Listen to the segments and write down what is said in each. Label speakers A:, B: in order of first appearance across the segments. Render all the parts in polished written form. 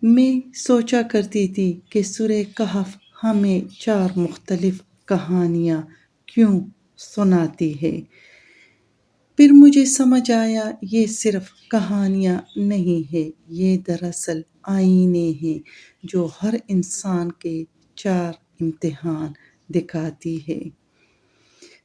A: میں سوچا کرتی تھی کہ سورہ کہف ہمیں 4 مختلف کہانیاں کیوں سناتی ہے۔ پھر مجھے سمجھ آیا یہ صرف کہانیاں نہیں ہیں، یہ دراصل آئینے ہیں جو ہر انسان کے 4 امتحان دکھاتی ہے۔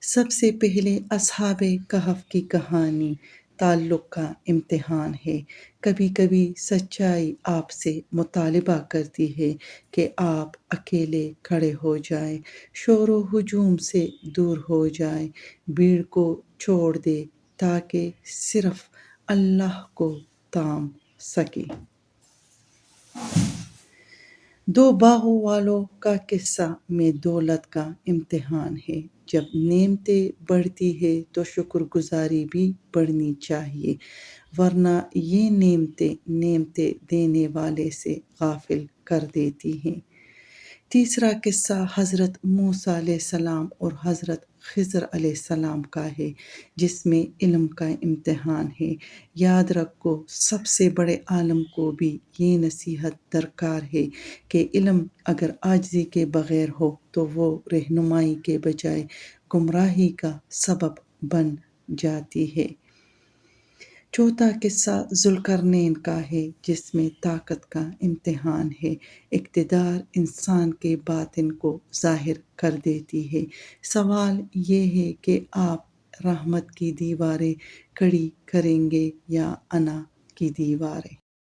A: سب سے پہلے اصحاب کہف کی کہانی تعلق کا امتحان ہے۔ کبھی کبھی سچائی آپ سے مطالبہ کرتی ہے کہ آپ اکیلے کھڑے ہو جائیں، شور و ہجوم سے دور ہو جائیں، بھیڑ کو چھوڑ دیں تاکہ صرف اللہ کو تام سکیں۔ 2 باغوں والوں کا قصہ میں دولت کا امتحان ہے۔ جب نعمتیں بڑھتی ہیں تو شکر گزاری بھی بڑھنی چاہیے، ورنہ یہ نعمتیں دینے والے سے غافل کر دیتی ہیں۔ تیسرا قصہ حضرت موسیٰ علیہ السلام اور حضرت خضر علیہ السلام کا ہے، جس میں علم کا امتحان ہے۔ یاد رکھو، سب سے بڑے عالم کو بھی یہ نصیحت درکار ہے کہ علم اگر عاجزی کے بغیر ہو تو وہ رہنمائی کے بجائے گمراہی کا سبب بن جاتی ہے۔ چوتھا قصہ ذوالقرنین کا ہے، جس میں طاقت کا امتحان ہے۔ اقتدار انسان کے باطن کو ظاہر کر دیتی ہے۔ سوال یہ ہے کہ آپ رحمت کی دیواریں کھڑی کریں گے یا انا کی دیواریں۔